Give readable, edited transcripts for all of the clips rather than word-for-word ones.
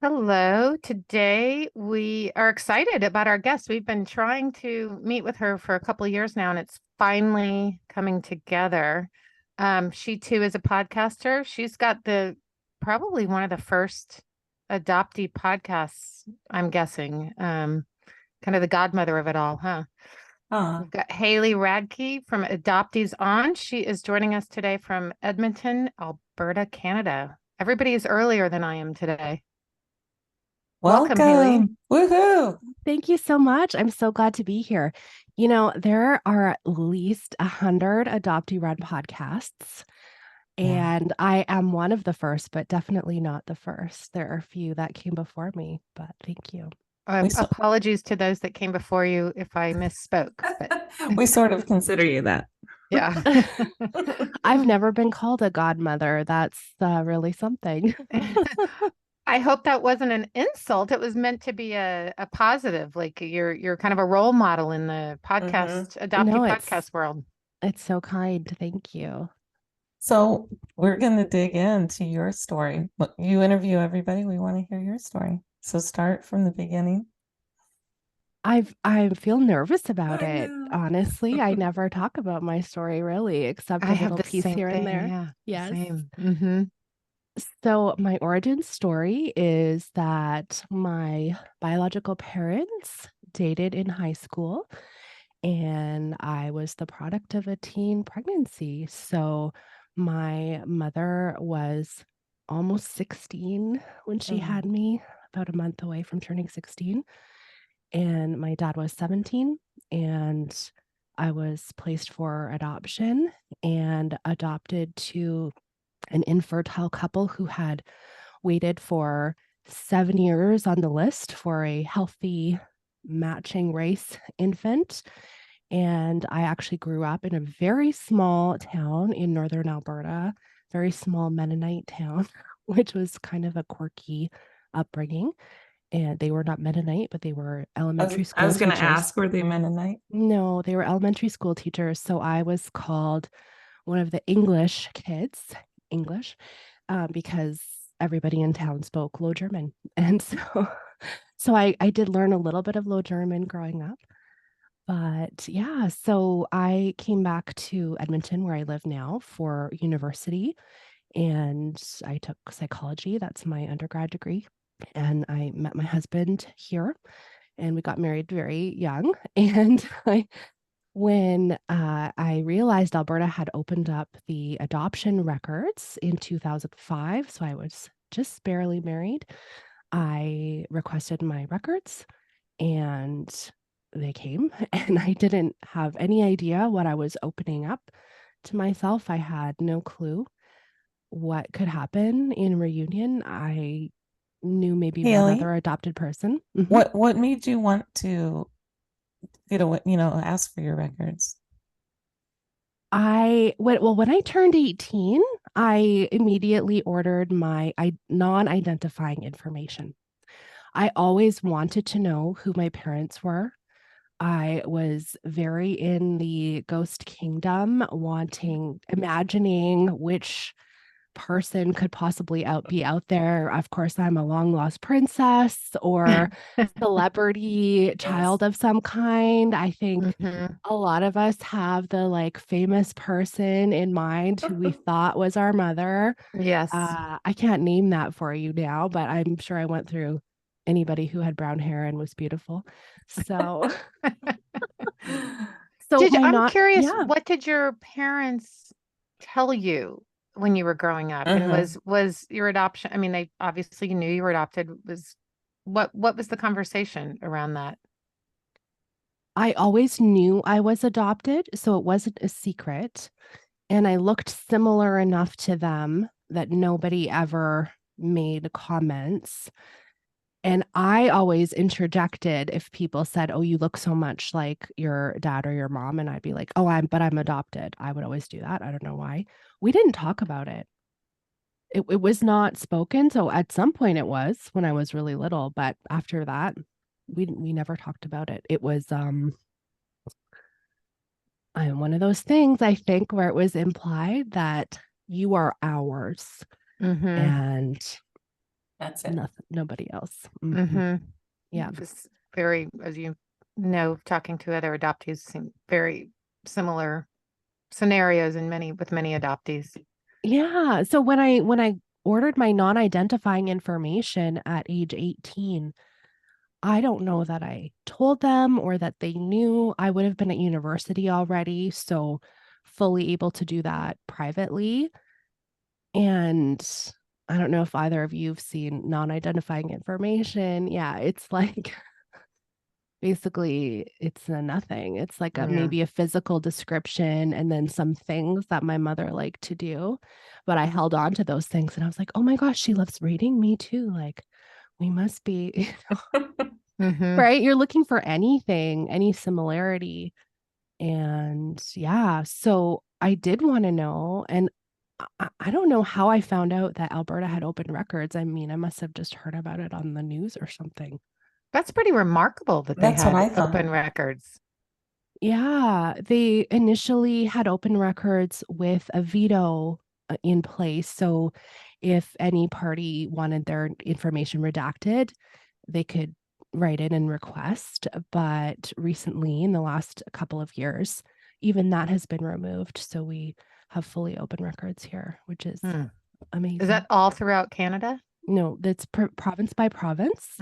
Hello. Today we are excited about our guest. We've been trying to meet with her for a couple of years now, and it's finally coming together. She too is a podcaster. She's got the probably one of the first adoptee podcasts, I'm guessing. Kind of the godmother of it all, huh? Ah, We've got Haley Radke from Adoptees On. She is joining us today from Edmonton, Alberta, Canada. Everybody is earlier than I am today. Welcome, Haley. welcome. Woohoo. Thank you so much. I'm so glad to be here. There are at least 100 adoptee run podcasts, Yeah. and I am one of the first, but definitely not the first. There are a few that came before me, but thank you. We so Apologies to those that came before you if I misspoke, but we sort of consider you that. yeah. I've never been called a godmother. That's really something. I hope that wasn't an insult. It was meant to be a positive, like you're kind of a role model in the adoptee No, podcast world. it's so kind. Thank you. So we're going to dig into your story. You interview everybody. We want to hear your story. So start from the beginning. I feel nervous about I it. know. Honestly, I never talk about my story really, except I a have little the piece same here and thing. there. Yeah, Yes. same. So my origin story is that my biological parents dated in high school, and I was the product of a teen pregnancy. So my mother was almost 16 when she Mm. had me, about a month away from turning 16. And my dad was 17, and I was placed for adoption and adopted to an infertile couple who had waited for 7 years on the list for a healthy matching race infant. And I actually grew up in a very small town in northern Alberta, very small Mennonite town, which was kind of a quirky upbringing. And they were not Mennonite, but they were I was, elementary I school was going to teachers. ask, were they Mennonite? No, they were elementary school teachers. So I was called one of the English kids, English, because everybody in town spoke Low German. And so I did learn a little bit of Low German growing up. But yeah, so I came back to Edmonton, where I live now, for university, and I took psychology. That's my undergrad degree. And I met my husband here, and we got married very young. And when I realized Alberta had opened up the adoption records in 2005, so I was just barely married, I requested my records, and they came. And I didn't have any idea what I was opening up to myself. I had no clue what could happen in reunion. I knew maybe one Haley, other adopted person. what made you want to ask for your records? When I turned 18, I immediately ordered my non-identifying information. I always wanted to know who my parents were. I was very in the ghost kingdom, imagining which person could possibly be out there. Of course, I'm a long lost princess or celebrity Yes. child of some kind. I think hmm a lot of us have the like famous person in mind who we thought was our mother. Yes. I can't name that for you now, but I'm sure I went through anybody who had brown hair and was beautiful. So, so why I'm not? curious, Yeah. what did your parents tell you when you were growing up? And Mhm. was your adoption, I mean, they obviously knew you were adopted, was what was the conversation around that? I always knew I was adopted, so it wasn't a secret. And I looked similar enough to them that nobody ever made comments. And I always interjected if people said, "Oh, you look so much like your dad or your mom." And I'd be like, "Oh, I'm adopted." I would always do that. I don't know why. We didn't talk about it. It was not spoken. So at some point it was when I was really little, but after that, we never talked about it. It was one of those things, I think, where it was implied that you are ours. Mm-hmm. And That's it. Nothing, nobody else. Mm-hmm. Yeah. Just very, as you know, talking to other adoptees, seem very similar scenarios with many adoptees. Yeah. So when I ordered my non-identifying information at age 18, I don't know that I told them or that they knew. I would have been at university already, so fully able to do that privately. And I don't know if either of you have seen non-identifying information. Yeah, it's like basically it's a nothing. It's like maybe a physical description and then some things that my mother liked to do. But I held on to those things and I was like, oh my gosh, she loves reading, me too. Like we must be right. You're looking for anything, any similarity. And yeah, so I did want to know. And I don't know how I found out that Alberta had open records. I mean, I must have just heard about it on the news or something. That's pretty remarkable that they That's what I had thought. open records. Yeah, they initially had open records with a veto in place. So if any party wanted their information redacted, they could write in and request. But recently, in the last couple of years, even that has been removed. So we have fully open records here, which is amazing. Is that all throughout Canada? No, that's province by province.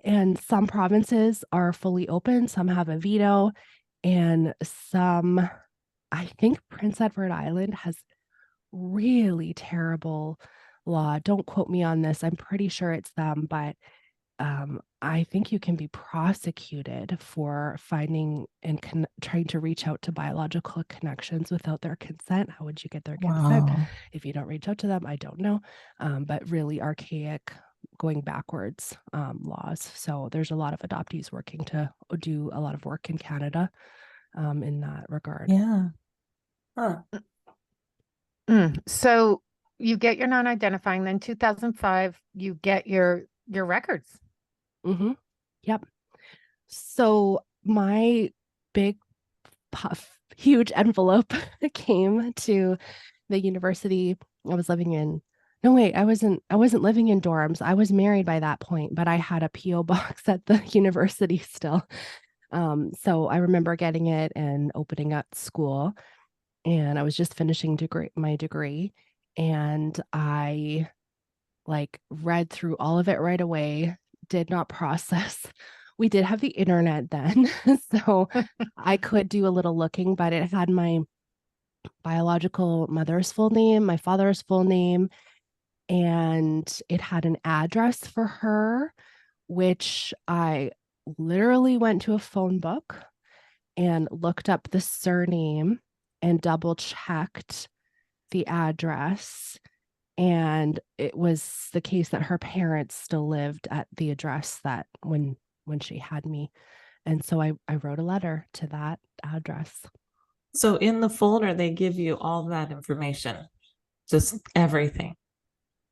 And some provinces are fully open, some have a veto, and some, I think Prince Edward Island has really terrible law. Don't quote me on this. I'm pretty sure it's them, but I think you can be prosecuted for finding and trying to reach out to biological connections without their consent. How would you get their consent if you don't reach out to them? I don't know. But really archaic, going backwards laws. So there's a lot of adoptees working to do a lot of work in Canada in that regard. Yeah. So you get your non-identifying, then 2005, you get your records. Yep. So my big huge envelope came to the university. I was living in I wasn't living in dorms. I was married by that point, but I had a PO box at the university still. So I remember getting it and opening up school, and I was just finishing my degree, and I read through all of it right away, did not process. We did have the internet then, so I could do a little looking, but it had my biological mother's full name, my father's full name, and it had an address for her, which I literally went to a phone book and looked up the surname and double checked the address. And it was the case that her parents still lived at the address that when she had me. And so I wrote a letter to that address. So in the folder, they give you all that information, just everything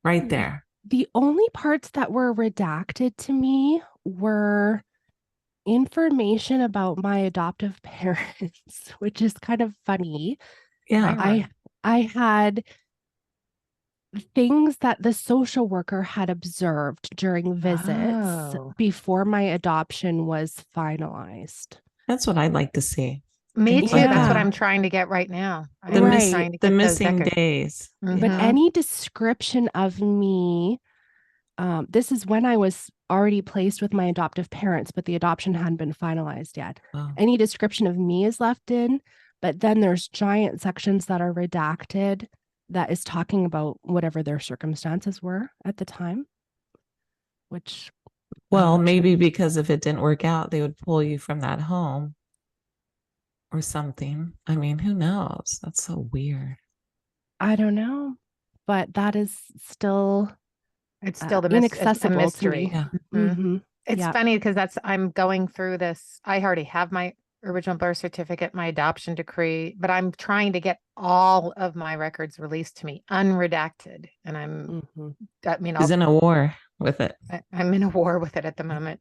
right there. The only parts that were redacted to me were information about my adoptive parents, which is kind of funny. Yeah. I had things that the social worker had observed during visits before my adoption was finalized. That's what I'd like to see. Me too. Yeah. That's what I'm trying to get right now. The missing days. But any description of me, this is when I was already placed with my adoptive parents, but the adoption hadn't been finalized yet. Any description of me is left in, but then there's giant sections that are redacted that is talking about whatever their circumstances were at the time, which... Well, maybe because if it didn't work out, they would pull you from that home or something. I mean, who knows? That's so weird. I don't know, but that is still... It's still inaccessible mystery. To me. It's funny because I'm going through this. I already have my original birth certificate, my adoption decree, but I'm trying to get all of my records released to me unredacted. And He's in a war with it. I'm in a war with it at the moment.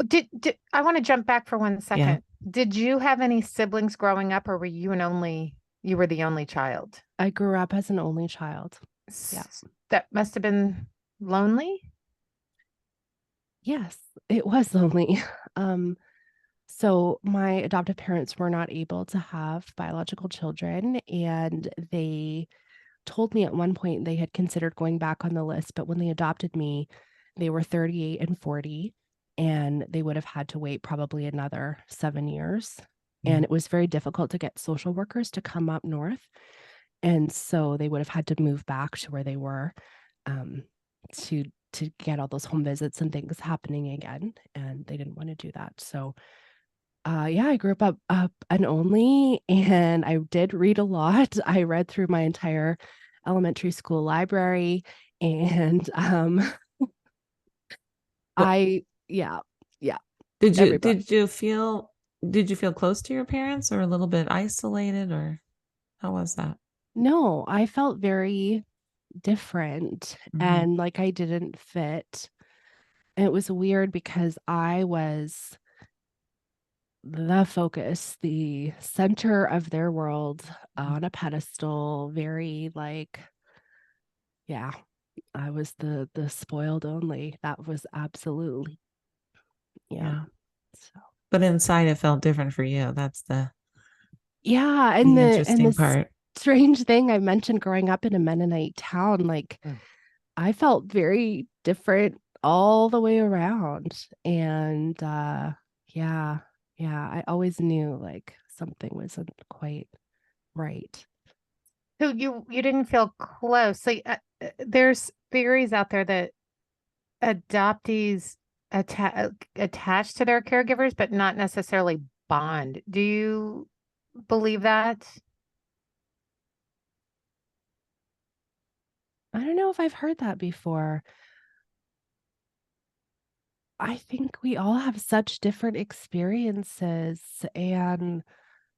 Did I want to jump back for 1 second? Yeah. Did you have any siblings growing up, or were you the only child? I grew up as an only child. Yeah. That must have been lonely. Yes, it was lonely. So my adoptive parents were not able to have biological children, and they told me at one point they had considered going back on the list, but when they adopted me, they were 38 and 40, and they would have had to wait probably another 7 years. And it was very difficult to get social workers to come up north. And so they would have had to move back to where they were, to get all those home visits and things happening again. And they didn't want to do that. So yeah, I grew up an only, and I did read a lot. I read through my entire elementary school library, and I yeah, every book. Did you feel close to your parents or a little bit isolated, or how was that? No, I felt very different, and like I didn't fit. And it was weird because I was the focus, the center of their world, on a pedestal, very like, yeah, I was the spoiled only. That was absolutely, yeah. So But inside it felt different for you. That's the yeah, and interesting the part. strange thing I mentioned, growing up in a Mennonite town, like I felt very different all the way around. And yeah, I always knew like something wasn't quite right. So you didn't feel close. So there's theories out there that adoptees attach to their caregivers, but not necessarily bond. Do you believe that? I don't know if I've heard that before. I think we all have such different experiences, and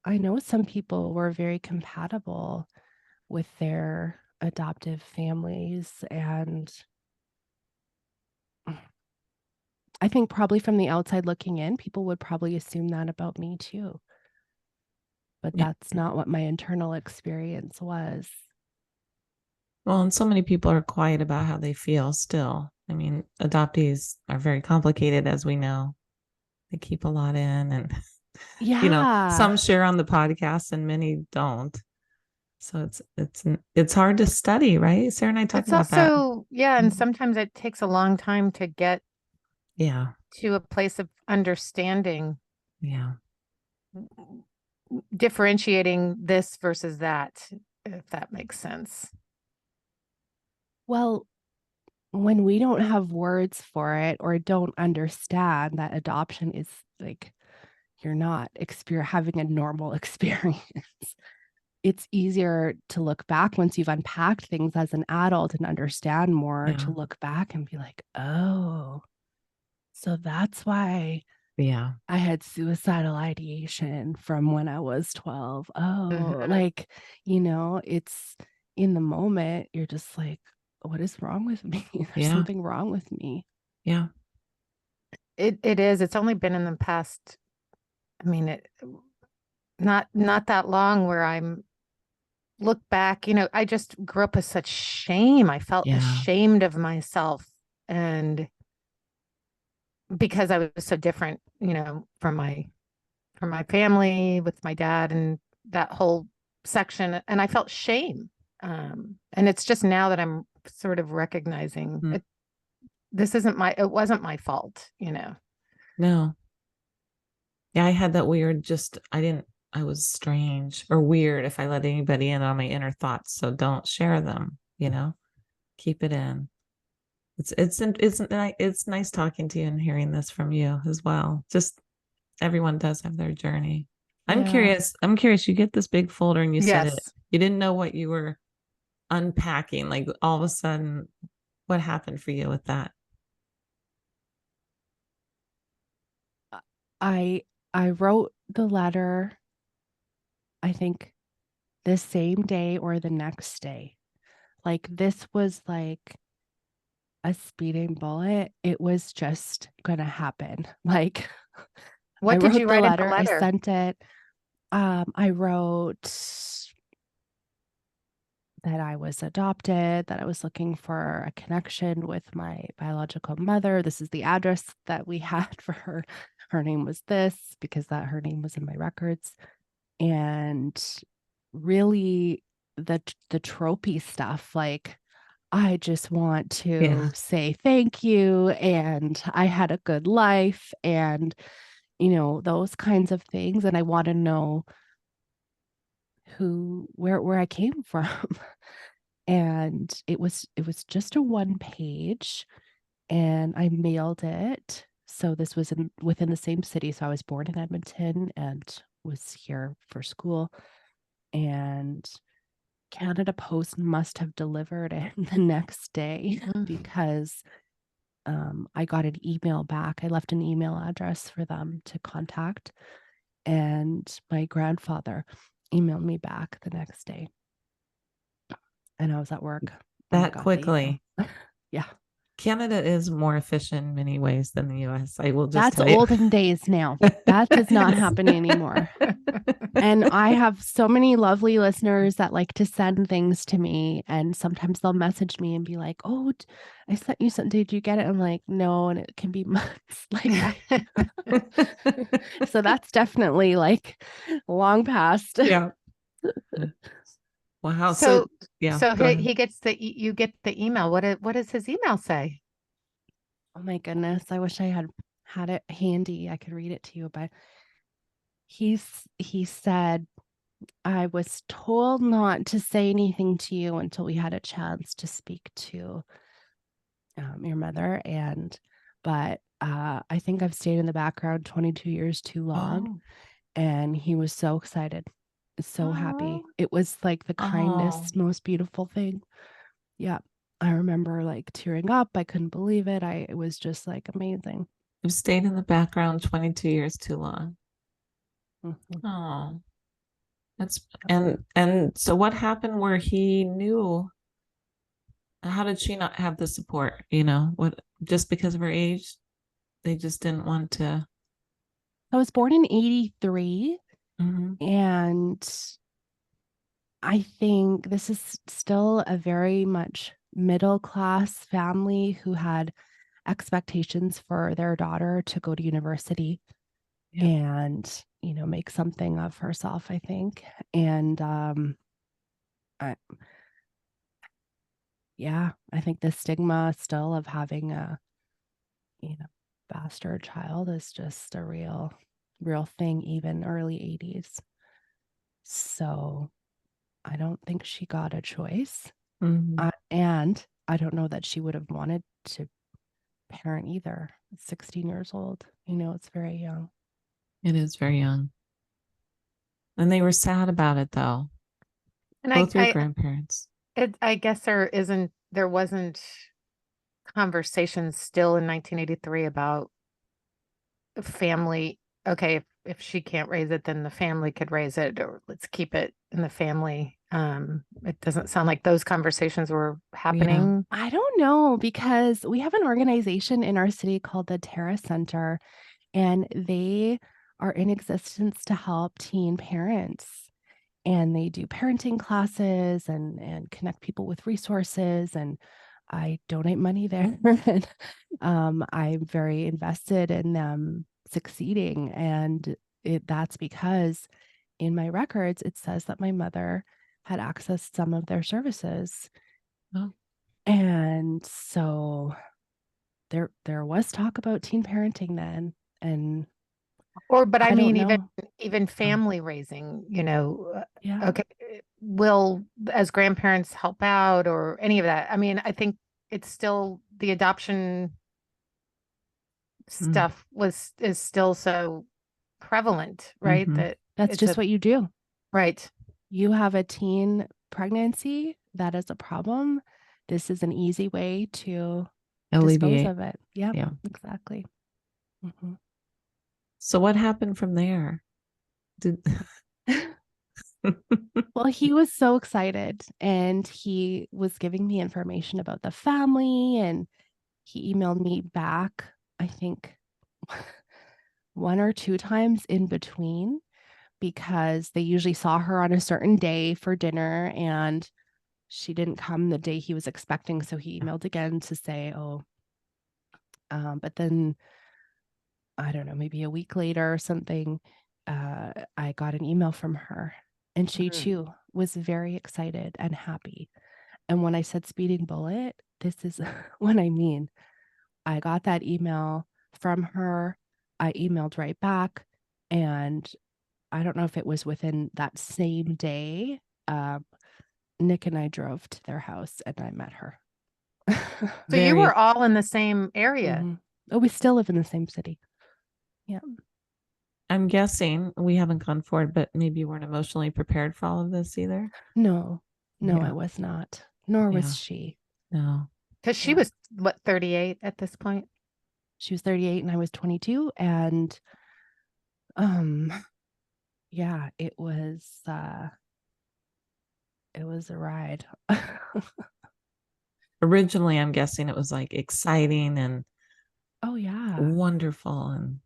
I know some people were very compatible with their adoptive families, and I think probably from the outside looking in, people would probably assume that about me too. But that's not what my internal experience was. Well, and so many people are quiet about how they feel still. I mean, adoptees are very complicated, as we know. They keep a lot in, and Yeah. some share on the podcast and many don't. So it's hard to study, right? Sarah and I talked It's about that. also, yeah, and sometimes it takes a long time to get to a place of understanding. Yeah. Differentiating this versus that, if that makes sense. Well, when we don't have words for it or don't understand that adoption is like, you're not having a normal experience, it's easier to look back once you've unpacked things as an adult and understand more, to look back and be like, oh, so that's why I had suicidal ideation from when I was 12. Oh, like, it's in the moment, you're just like, what is wrong with me? There's something wrong with me. Yeah. It is. It's only been in the past, I mean, not that long where I'm look back, I just grew up with such shame. I felt ashamed of myself, and because I was so different, from my family with my dad and that whole section, and I felt shame. And it's just now that I'm sort of recognizing it, it wasn't my fault, No. Yeah, I had that weird, I was strange or weird if I let anybody in on my inner thoughts. So don't share them, keep it in. It's nice talking to you and hearing this from you as well. Just everyone does have their journey. I'm curious. You get this big folder and you said it. You didn't know what you were unpacking. Like all of a sudden, what happened for you with that? I wrote the letter, I think the same day or the next day. Like this was like a speeding bullet. It was just gonna happen. Like, what did you write in the letter? I sent it. I wrote, that I was adopted, that I was looking for a connection with my biological mother. This is the address that we had for her. Her name was this because her name was in my records. And really the tropey stuff, like, I just want to say thank you, and I had a good life, and those kinds of things. And I want to know where I came from. And it was just a 1-page, and I mailed it. So this was within the same city. So I was born in Edmonton and was here for school, and Canada Post must have delivered it the next day because I got an email back. I left an email address for them to contact, and my grandfather emailed me back the next day. And I was at work. That quickly. Yeah. Canada is more efficient in many ways than the US. I will just That's tell you. olden days now. That does not happen anymore. And I have so many lovely listeners that like to send things to me. And sometimes they'll message me and be like, oh, I sent you something. Did you get it? I'm like, no. And it can be months like that. So that's definitely like long past. Yeah. Wow. So yeah. So he gets you get the email. What does his email say? Oh my goodness. I wish I had it handy. I could read it to you, but he said, I was told not to say anything to you until we had a chance to speak to your mother. But I think I've stayed in the background 22 years too long. And he was so excited, so happy. It was like the kindest, most beautiful thing. Yeah. I remember like tearing up. I couldn't believe it. It was just like amazing. You've stayed in the background 22 years too long. Mm-hmm. Oh, that's and so what happened where he knew? How did she not have the support? What, just because of her age, they just didn't want to. I was born in 83. And I think this is still a very much middle class family who had expectations for their daughter to go to university and make something of herself, I think. And I think the stigma still of having a bastard child is just a real thing, even early 80s. So I don't think she got a choice. And I don't know that she would have wanted to parent either. 16 years old. It's very young. It is very young. And they were sad about it, though. And both your grandparents. I guess there wasn't conversations still in 1983 about family. Okay, if she can't raise it, then the family could raise it, or let's keep it in the family. It doesn't sound like those conversations were happening. Yeah. I don't know, because we have an organization in our city called the Terra Center, and they are in existence to help teen parents. And they do parenting classes and connect people with resources. And I donate money there. And I'm very invested in them succeeding. And that's because in my records, it says that my mother had accessed some of their services. Oh. And so there was talk about teen parenting then. But I mean, even family raising, okay, will as grandparents help out or any of that? I mean, I think it's still the adoption stuff is still so prevalent, right? That's just what you do. Right. You have a teen pregnancy that is a problem. This is an easy way to alleviate dispose of it. Yeah, exactly. So what happened from there? Well, he was so excited, and he was giving me information about the family, and he emailed me back, I think 1 or 2 times in between, because they usually saw her on a certain day for dinner, and she didn't come the day he was expecting. So he emailed again to say, oh, but then I don't know, maybe a week later or something, I got an email from her, and she too was very excited and happy. And when I said speeding bullet, this is what I mean. I got that email from her. I emailed right back, and I don't know if it was within that same day. Nick and I drove to their house and I met her. So you were all in the same area. Mm-hmm. Oh, we still live in the same city. Yeah. I'm guessing we haven't gone forward, but maybe you weren't emotionally prepared for all of this either. No, I was not. Nor was she. No. Because she was, what, 38 at this point? She was 38 and I was 22. And yeah, it was a ride. Originally, I'm guessing it was like exciting and wonderful. And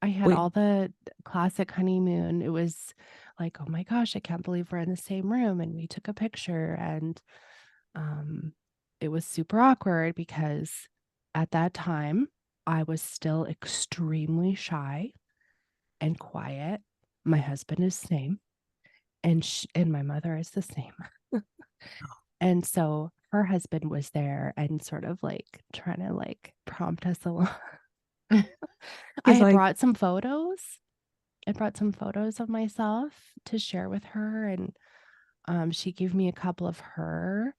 I had all the classic honeymoon. It was like, oh my gosh, I can't believe we're in the same room. And we took a picture, and it was super awkward because at that time I was still extremely shy and quiet. My husband is the same, and my mother is the same. And so her husband was there and sort of like trying to like prompt us along. I brought some photos. I brought some photos of myself to share with her, and she gave me a couple of her.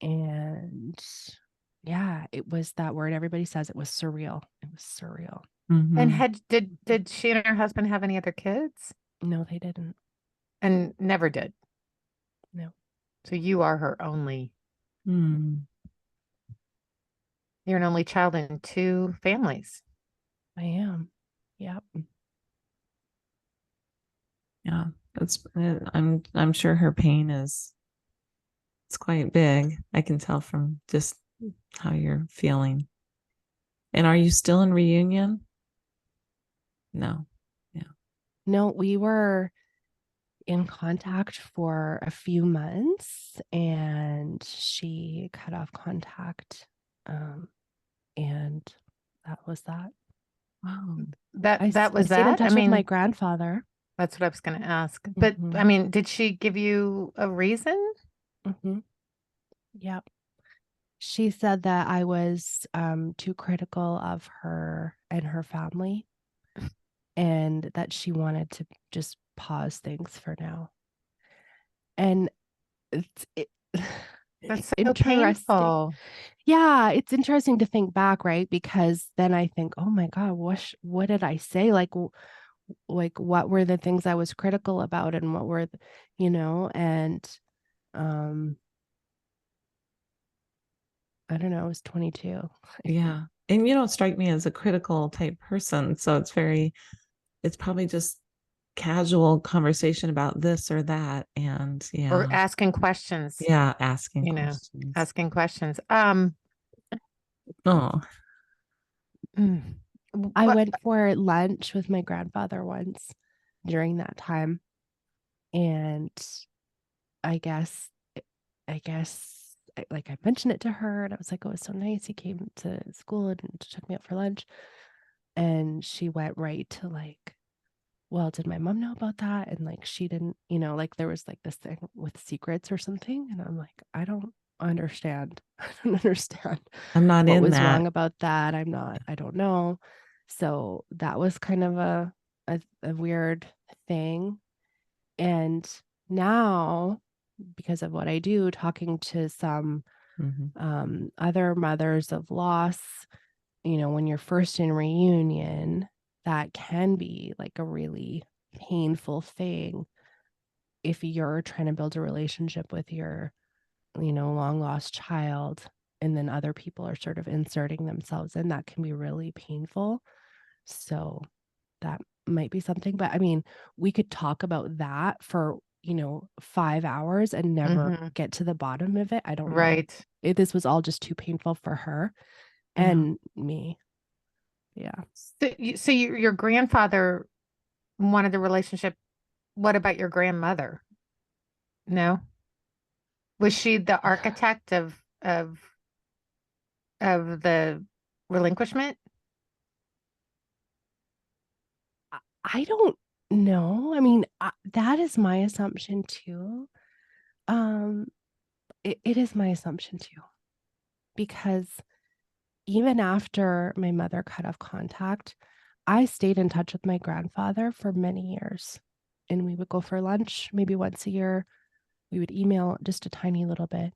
And yeah, it was that word everybody says. It was surreal. It was surreal. Mm-hmm. And did she and her husband have any other kids? No, they didn't. And never did. No. So you are her only. Mm. You're an only child in 2 families. I am. Yep. Yeah, I'm sure her pain it's quite big. I can tell from just how you're feeling. And are you still in reunion? No. Yeah. No, we were in contact for a few months, and she cut off contact. And that was that. Wow. That was that. I stayed in touch with my grandfather. That's what I was going to ask. But I mean, did she give you a reason? Yep. She said that I was too critical of her and her family, and that she wanted to just pause things for now. And that's so painful. Yeah, it's interesting to think back, right? Because then I think, oh my God, what did I say? Like what were the things I was critical about, and what were, and I don't know, I was 22. Yeah. And you don't strike me as a critical type person. So it's probably just casual conversation about this or that. And or asking questions. Yeah. Asking questions. Asking questions. Oh. I went for lunch with my grandfather once during that time. And I guess like I mentioned it to her, and I was like, oh, it's so nice. He came to school and took me out for lunch. And she went right to like, well, did my mom know about that? And like, she didn't, like there was like this thing with secrets or something. And I'm like, I don't understand. I don't understand. I'm not what in was that. wrong about that. I don't know. So that was kind of a weird thing. And now, because of what I do, talking to some other mothers of loss, when you're first in reunion, that can be like a really painful thing if you're trying to build a relationship with your, long lost child, and then other people are sort of inserting themselves in. That can be really painful. So that might be something. But I mean, we could talk about that for 5 hours and never get to the bottom of it. I don't know. This was all just too painful for her and me. Yeah. So your grandfather wanted the relationship. What about your grandmother? No. Was she the architect of the relinquishment? I don't know. I mean, that is my assumption too. It is my assumption too, because even after my mother cut off contact, I stayed in touch with my grandfather for many years, and we would go for lunch maybe once a year. We would email just a tiny little bit,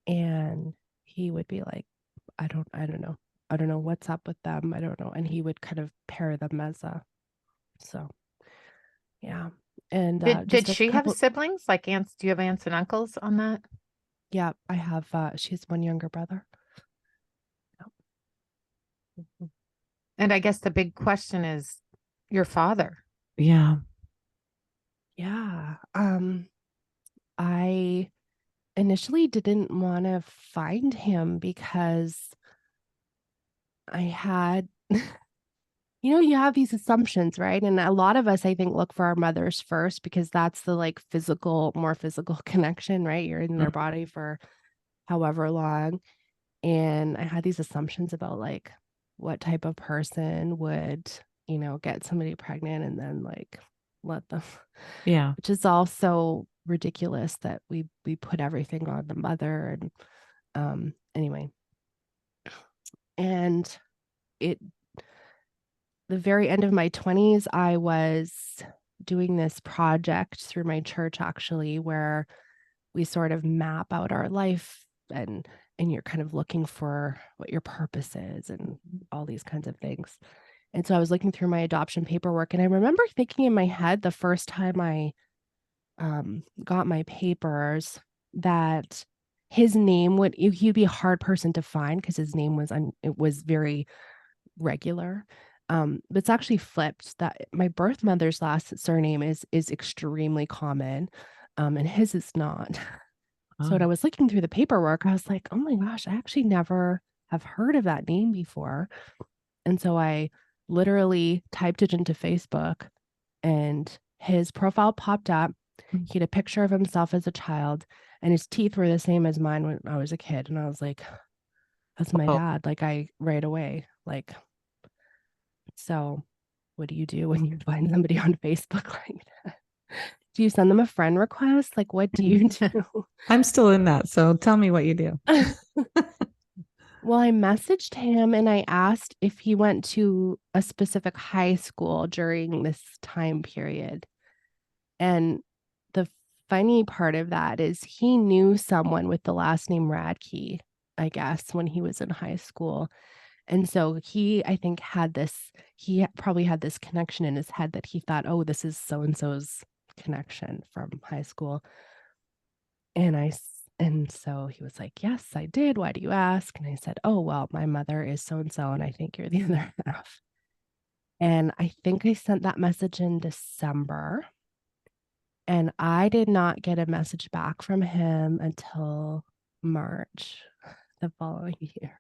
and he would be like, I don't know. I don't know what's up with them. I don't know. And he would kind of pair them as so yeah. And Did she have siblings, like aunts? Do you have aunts and uncles on that? Yeah, I have she has one younger brother. And I guess the big question is your father. Yeah. Yeah. I initially didn't want to find him because I had you have these assumptions, right? And a lot of us, I think, look for our mothers first because that's the like more physical connection, right? You're in their body for however long. And I had these assumptions about like what type of person would, get somebody pregnant and then like let them. Yeah. Which is also ridiculous that we put everything on the mother. And anyway. And the very end of my 20s, I was doing this project through my church, actually, where we sort of map out our life and you're kind of looking for what your purpose is and all these kinds of things. And so I was looking through my adoption paperwork, and I remember thinking in my head the first time I got my papers that his name he'd be a hard person to find because his name it was very regular. But it's actually flipped that my birth mother's last surname is extremely common, and his is not. So when I was looking through the paperwork, I was like, oh my gosh, I actually never have heard of that name before. And so I literally typed it into Facebook, and his profile popped up. He had a picture of himself as a child, and his teeth were the same as mine when I was a kid. And I was like, that's my dad. Like right away, like, so what do you do when you find somebody on Facebook like that? Do you send them a friend request? Like, what do you do? I'm still in that. So tell me what you do. Well, I messaged him and I asked if he went to a specific high school during this time period. And the funny part of that is he knew someone with the last name Radke, I guess, when he was in high school. And so I think he probably had this connection in his head that he thought, oh, this is so-and-so's connection from high school. And so he was like, yes, I did. Why do you ask? And I said, oh, well, my mother is so-and-so, and I think you're the other half. And I think I sent that message in December. And I did not get a message back from him until March the following year.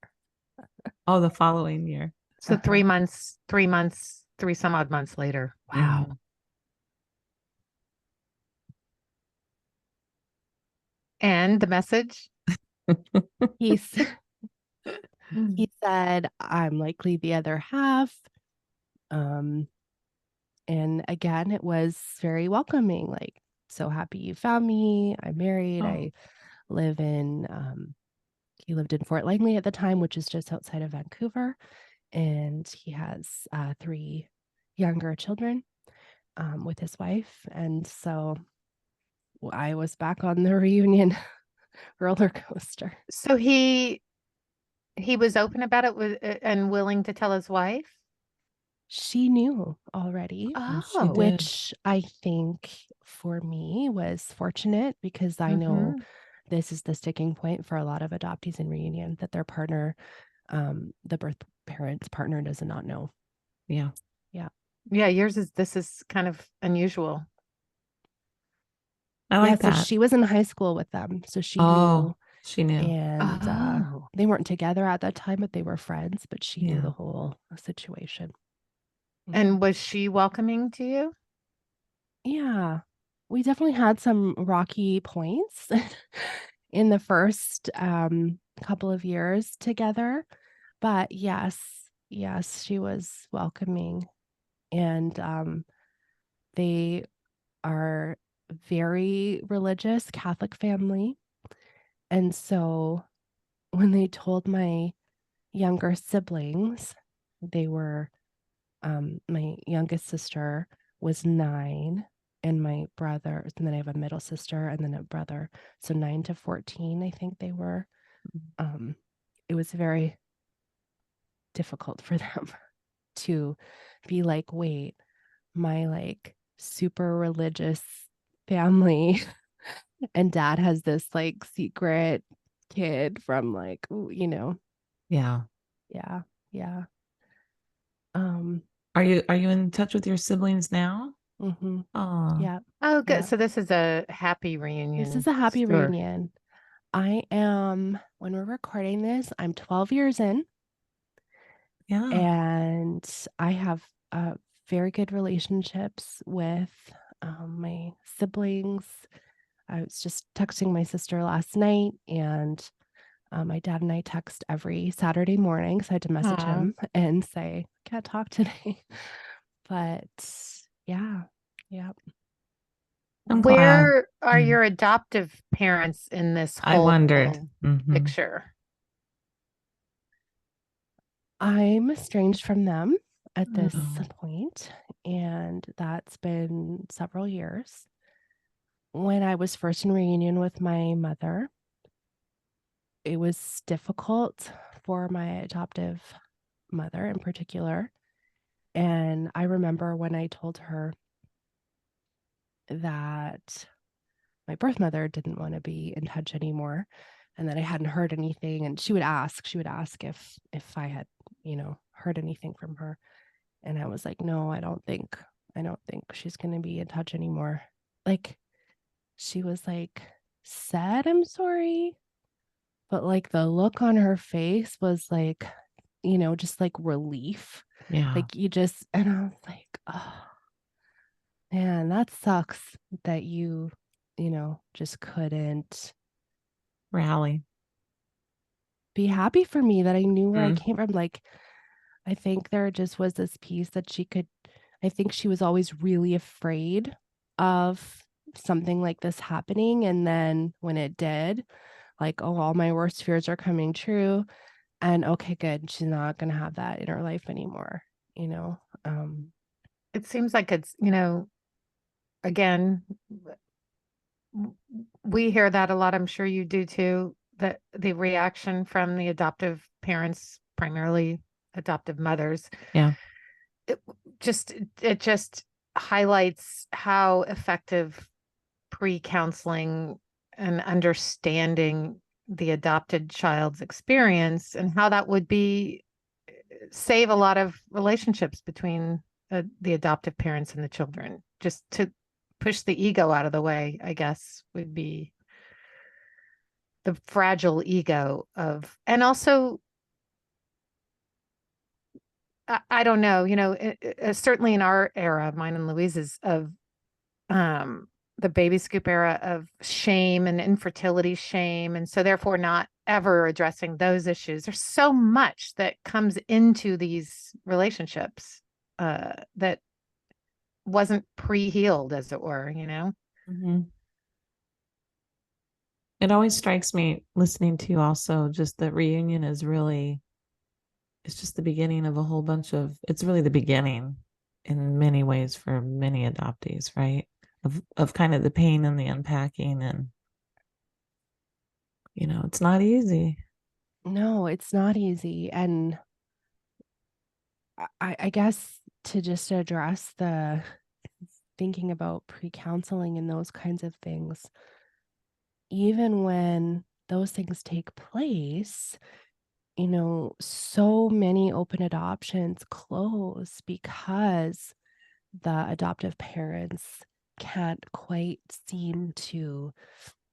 Oh, the following year. So 3 some odd months later. Wow. Mm-hmm. And the message? He said, I'm likely the other half. And again, it was very welcoming. Like, so happy you found me. I'm married. I live he lived in Fort Langley at the time, which is just outside of Vancouver. And he has 3 younger children with his wife. And so I was back on the reunion roller coaster. So he was open about it and willing to tell his wife? She knew already, which I think for me was fortunate because I know this is the sticking point for a lot of adoptees in reunion, that their partner, the birth parent's partner, does not know. Yeah. This is kind of unusual. I like that. So she was in high school with them, so she knew. She knew. And they weren't together at that time, but they were friends. But she knew the whole situation. And was she welcoming to you? Yeah, we definitely had some rocky points. in the first couple of years together. But yes, she was welcoming. And they are very religious Catholic family. And so when they told my younger siblings, they were, my youngest sister was 9, and my brother, and then I have a middle sister and then a brother. So 9 to 14, I think they were. It was very difficult for them to be like, wait, my like super religious family and dad has this like secret kid from like, you know. Yeah. Are you in touch with your siblings now? Mm-hmm. Oh. Yeah. Oh, good. Yeah. So this is a happy reunion. This is a happy reunion. I am, when we're recording this, I'm 12 years in. Yeah. And I have very good relationships with my siblings. I was just texting my sister last night, and my dad and I text every Saturday morning. So I had to message him and say, can't talk today. But yeah. Where are your adoptive parents in this whole I wondered. picture? I'm estranged from them at this point, and that's been several years. When I was first in reunion with my mother, it was difficult for my adoptive mother in particular. And I remember when I told her that my birth mother didn't want to be in touch anymore and that I hadn't heard anything. And she would ask if I had, heard anything from her. And I was like, no, I don't think she's going to be in touch anymore. Like, she was like, said, I'm sorry. But like the look on her face was like, just like relief. Yeah. Like and I was like, oh man, that sucks that you just couldn't rally, be happy for me, that I knew where I came from. Like, I think there just was this piece that I think she was always really afraid of something like this happening. And then when it did, like, oh, all my worst fears are coming true. And okay, good. She's not going to have that in her life anymore. It seems like it's, again, we hear that a lot. I'm sure you do too, that the reaction from the adoptive parents, primarily adoptive mothers. Yeah. It just highlights how effective pre-counseling and understanding the adopted child's experience, and how that would save a lot of relationships between the adoptive parents and the children. Just to push the ego out of the way, I guess, would be the fragile ego and also, I don't know, certainly in our era, mine and Louise's, of the baby scoop era of shame and infertility shame. And so therefore not ever addressing those issues. There's so much that comes into these relationships that wasn't pre-healed, as it were, It always strikes me listening to you also, just that reunion is really, it's just the beginning of a whole bunch of, it's really the beginning in many ways for many adoptees, right? Of kind of the pain and the unpacking, and it's not easy. No, it's not easy. And I guess to just address the thinking about pre-counseling and those kinds of things, even when those things take place, so many open adoptions close because the adoptive parents can't quite seem to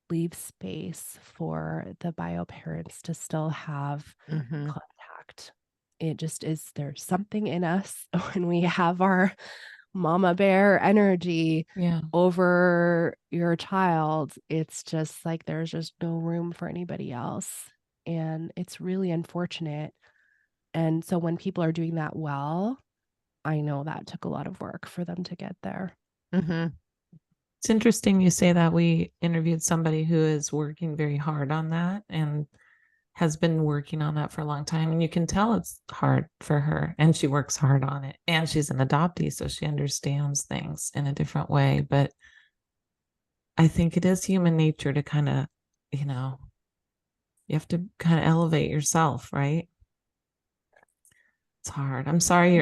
leave space for the bio parents to still have contact. It just is, there's something in us when we have our mama bear energy Yeah. over your child. It's just like there's just no room for anybody else. And it's really unfortunate. And so when people are doing that well, I know that took a lot of work for them to get there. Mm-hmm. It's interesting you say that. We interviewed somebody who is working very hard on that and has been working on that for a long time. And you can tell it's hard for her, and she works hard on it. And she's an adoptee, so she understands things in a different way. But I think it is human nature to kind of, you have to kind of elevate yourself, right? It's hard. I'm sorry.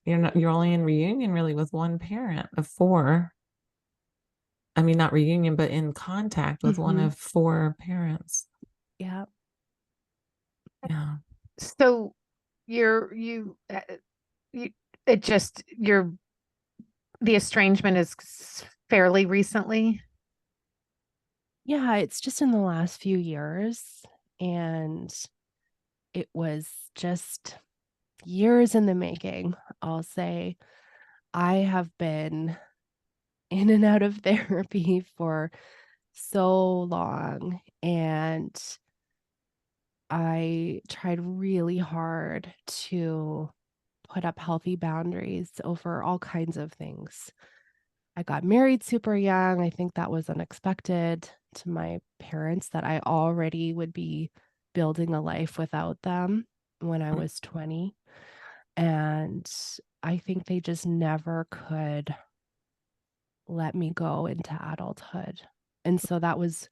You're only in reunion really with one parent of four. I mean, not reunion, but in contact with one of four parents. Yeah. Yeah. So the estrangement is fairly recently. Yeah, it's just in the last few years, and it was just years in the making. I'll say I have been in and out of therapy for so long, and I tried really hard to put up healthy boundaries over all kinds of things. I got married super young. I think that was unexpected to my parents, that I already would be building a life without them when I was 20. And I think they just never could let me go into adulthood. And so that was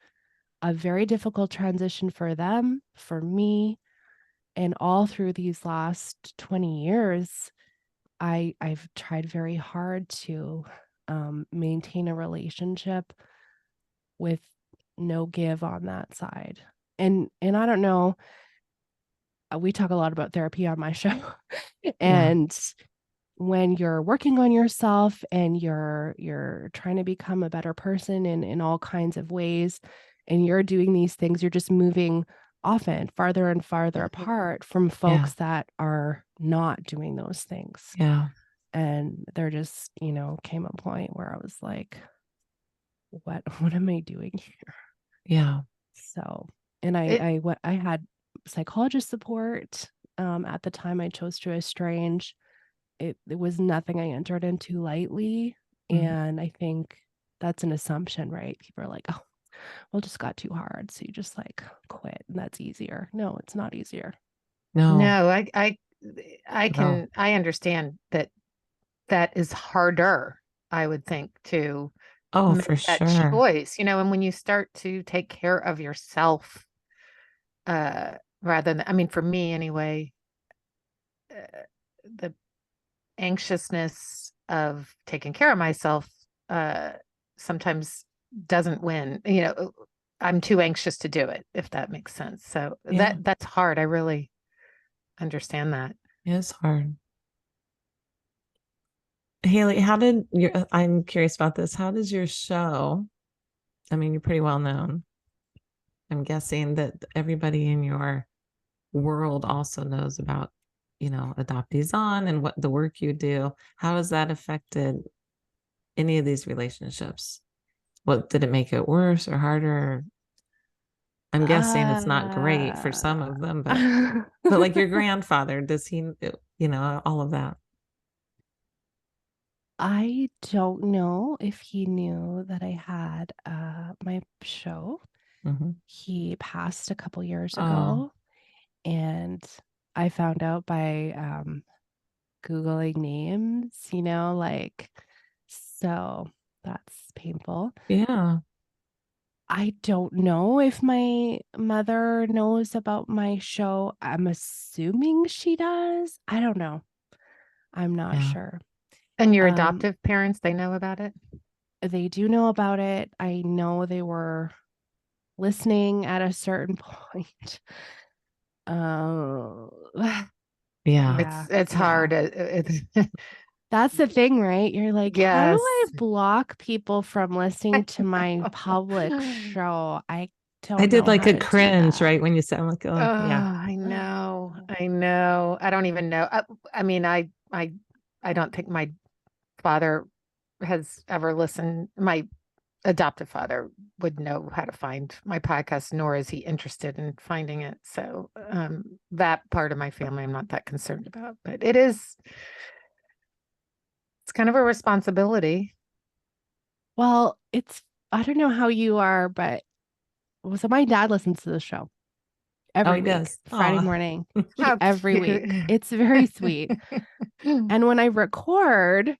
a very difficult transition for them, for me. And all through these last 20 years, I've tried very hard to maintain a relationship with no give on that side. And I don't know, we talk a lot about therapy on my show. And when you're working on yourself and you're trying to become a better person in all kinds of ways, and you're doing these things, you're just moving often farther and farther apart from folks that are not doing those things. Yeah. And there just, came a point where I was like, what am I doing here? Yeah. So, and I had psychologist support. At the time I chose to estrange. It was nothing I entered into lightly. And I think that's an assumption, right? People are like, oh, well, it just got too hard, so you just like quit, and that's easier. No, it's not easier. No, I understand that is harder, I would think, to make for that sure. choice, and when you start to take care of yourself, rather than, I mean, for me anyway, the anxiousness of taking care of myself sometimes doesn't win. I'm too anxious to do it, if that makes sense. So that's hard. I really understand that. It's hard. Haley, I'm curious about this. How does your show, I mean, you're pretty well known. I'm guessing that everybody in your world also knows about, Adoptees On and what the work you do. How has that affected any of these relationships? What did it make it worse or harder? I'm guessing it's not great for some of them, but like your grandfather, does he, all of that? I don't know if he knew that I had my show. He passed a couple years ago, and I found out by Googling names, so that's painful. Yeah. I don't know if my mother knows about my show. I'm assuming she does. I don't know. I'm not sure. And your adoptive parents, they know about it? They do know about it. I know they were listening at a certain point. It's hard. That's the thing, right? You're like, how do I block people from listening to my public show? I did like a cringe, right? When you said, I'm like, I know. I don't even know. I mean, I don't think my father has ever listened. My adoptive father would know how to find my podcast, nor is he interested in finding it. So that part of my family, I'm not that concerned about, but it's kind of a responsibility. Well, I don't know how you are, but so my dad listens to the show every week, does. Friday morning, How every cute. week. It's very sweet. And when I record,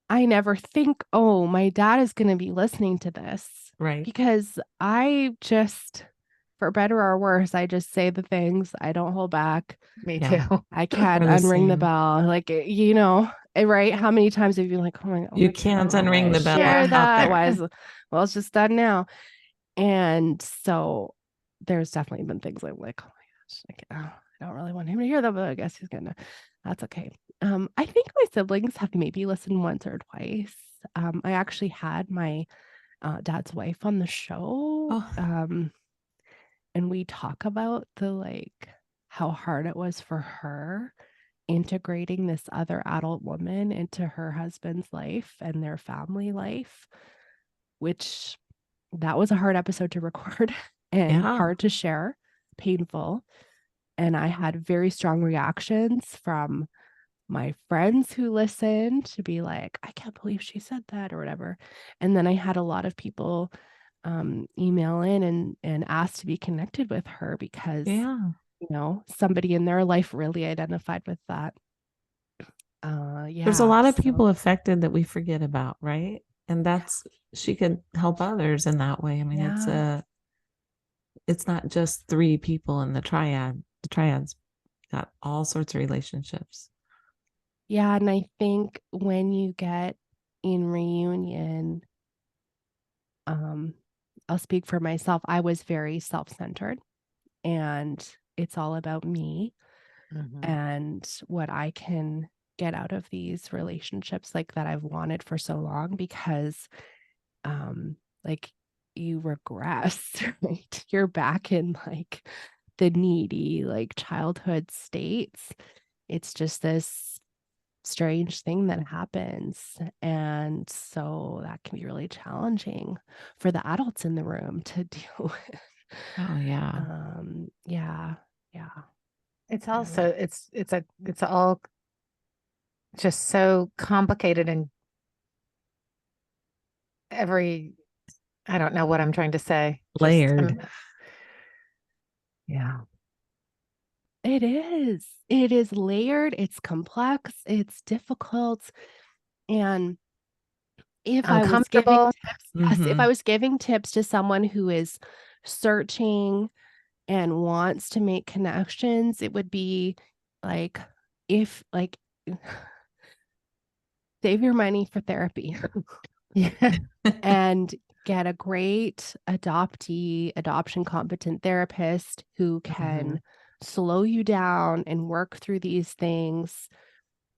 I never think, oh, my dad is going to be listening to this. Right. Because I just, for better or worse, I just say the things. I don't hold back. Me too. I can't unring the bell. Like, right? How many times have you been like, oh my God, you can't unring the bell. Share that. Well, it's just done now. And so there's definitely been things I'm like, oh my gosh, I don't really want him to hear that, but I guess that's okay. I think my siblings have maybe listened once or twice. I actually had my dad's wife on the show. And we talk about how hard it was for her integrating this other adult woman into her husband's life and their family life, which that was a hard episode to record and hard to share, painful. And I had very strong reactions from my friends who listened to be like, I can't believe she said that or whatever. And then I had a lot of people email in and ask to be connected with her because, somebody in their life really identified with that. There's a lot of people affected that we forget about, right? And she could help others in that way. I mean, it's not just 3 people in the triad. The triad's got all sorts of relationships. Yeah. And I think when you get in reunion, I'll speak for myself. I was very self-centered and it's all about me and what I can get out of these relationships like that I've wanted for so long because you regress, right? You're back in the needy childhood states. It's just this strange thing that happens. And so that can be really challenging for the adults in the room to deal with. Oh yeah. Yeah. It's also, it's all just so complicated and I don't know what I'm trying to say. Layered. Yeah. It is. It is layered. It's complex. It's difficult. And if I was giving tips, if I was giving tips to someone who is searching and wants to make connections, it would be save your money for therapy. And get a great adoption competent therapist who can slow you down and work through these things.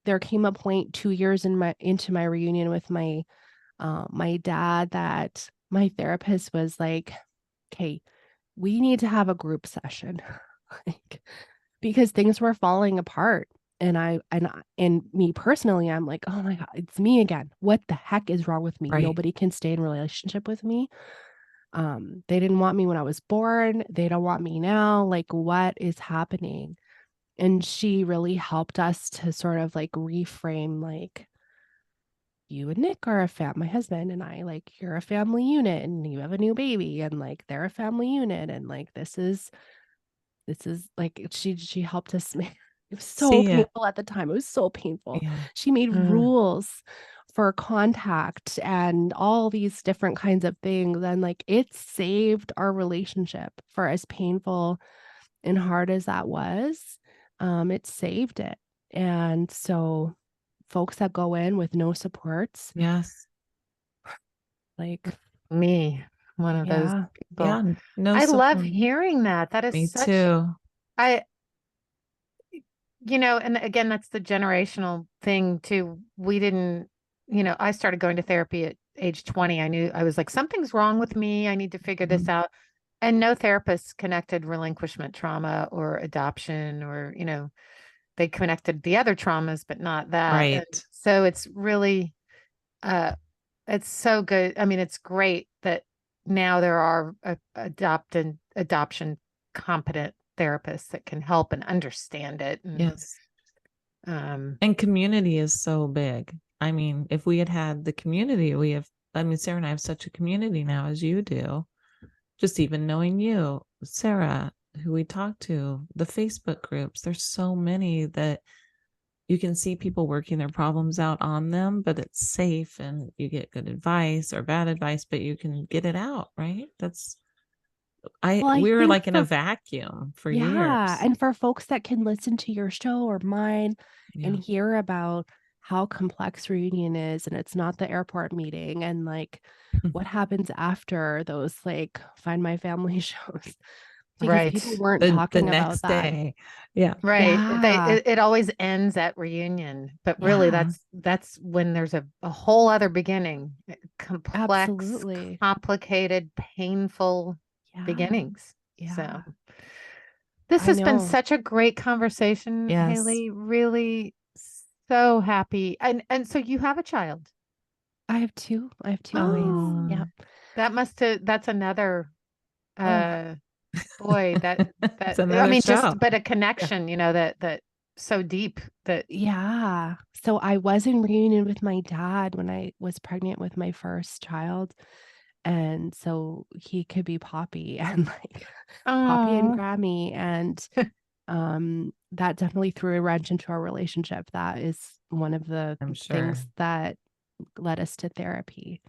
There came a point 2 years into my reunion with my dad that my therapist was like, okay, we need to have a group session because things were falling apart. And me personally, I'm like, oh my God, it's me again. What the heck is wrong with me? Right. Nobody can stay in a relationship with me. They didn't want me when I was born. They don't want me now. What is happening? And she really helped us to sort of reframe, you and Nick are my husband and I, you're a family unit and you have a new baby and they're a family unit. And this is she helped us make. It was so painful at the time. It was so painful. Yeah. She made rules for contact and all these different kinds of things. And it saved our relationship for as painful and hard as that was. It saved it. And so folks that go in with no supports. Yes. Me, one of those people. Yeah. No I support. love hearing that. That is me too. And again, that's the generational thing too. We didn't, I started going to therapy at age 20. I knew I was like, something's wrong with me. I need to figure this out. And no therapist connected relinquishment trauma or adoption or, they connected the other traumas, but not that. Right. And so it's really, it's so good. I mean, it's great that now there are adoption competent therapists that can help and understand it. And, yes. And community is so big. I mean, if we had the community Sarah and I have such a community now as you do. Just even knowing you, Sarah, who we talk to, the Facebook groups, there's so many that you can see people working their problems out on them, but it's safe and you get good advice or bad advice, but you can get it out, right? We were like in a vacuum for years. Yeah. And for folks that can listen to your show or mine and hear about how complex reunion is, and it's not the airport meeting, and like what happens after those like Find My Family shows. Because people weren't talking about that. Day. Yeah. Right. Yeah. It always ends at reunion, but really that's when there's a whole other beginning. Complex, absolutely complicated, painful beginnings. Yeah. So this has been such a great conversation, Haley. Really so happy. And so you have a child. I have two boys. Yeah. That's another boy, that I mean, show. But a connection, that so deep that. Yeah. So I was in reunion with my dad when I was pregnant with my first child. And so he could be Poppy and like Poppy and Grammy. And that definitely threw a wrench into our relationship. That is one of the things that led us to therapy.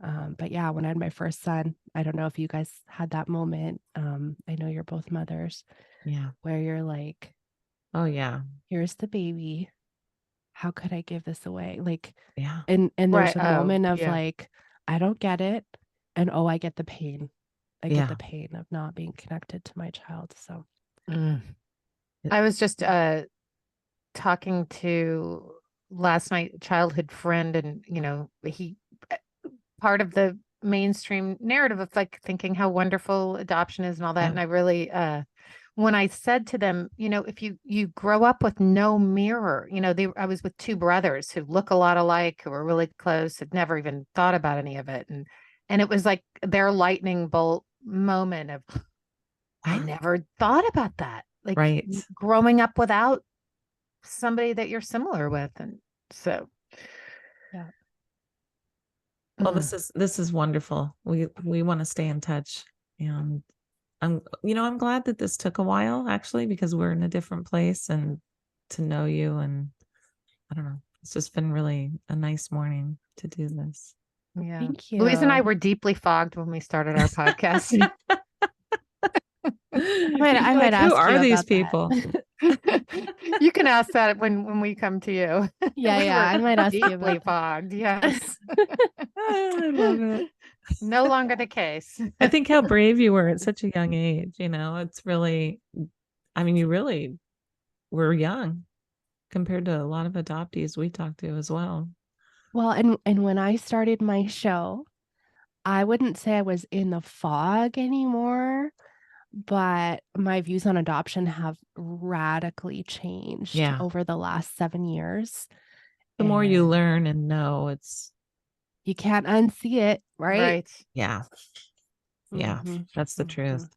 But yeah, when I had my first son, I don't know if you guys had that moment. I know you're both mothers. Yeah. Where you're like, oh yeah, here's the baby. How could I give this away? Like, yeah. And there's a moment of like, I don't get it. And I get the pain. I get the pain of not being connected to my child. So I was just talking to last night childhood friend, and he part of the mainstream narrative of like thinking how wonderful adoption is and all that. And I really when I said to them, if you grow up with no mirror, I was with two brothers who look a lot alike, who were really close, had never even thought about any of it. And it was like their lightning bolt moment of, I never thought about that. Like growing up without somebody that you're similar with. And so, yeah. Well, this is wonderful. We want to stay in touch, and I'm glad that this took a while actually, because we're in a different place, and to know you, and I don't know, it's just been really a nice morning to do this. Yeah. Thank you. Louise and I were deeply fogged when we started our podcast. I might ask who are these people? You can ask that when we come to you. Yeah, I might ask you deeply fogged. Yes. I love it. No longer the case. I think how brave you were at such a young age. It's really, I mean, you really were young compared to a lot of adoptees we talked to as well. Well, and when I started my show, I wouldn't say I was in the fog anymore, but my views on adoption have radically changed over the last 7 years. The more you learn and know, you can't unsee it, right? Yeah. Yeah, that's the truth.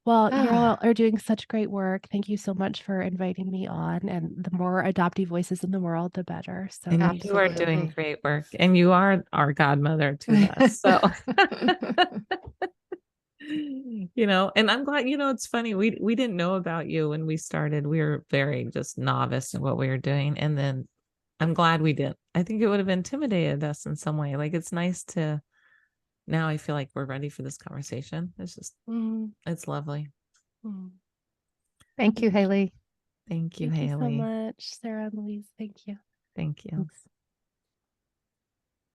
Well, you all are doing such great work. Thank you so much for inviting me on. And the more adoptee voices in the world, the better. So and you are doing great work. And you are our godmother to us. So, and I'm glad, it's funny. We didn't know about you when we started. We were very just novice in what we were doing. And then I'm glad we did. I think it would have intimidated us in some way. Like, it's nice to, now I feel like we're ready for this conversation. It's just, it's lovely. Thank you, Haley. Thank you, Haley. Thank you so much, Sarah and Louise. Thank you. Thank you. Thanks.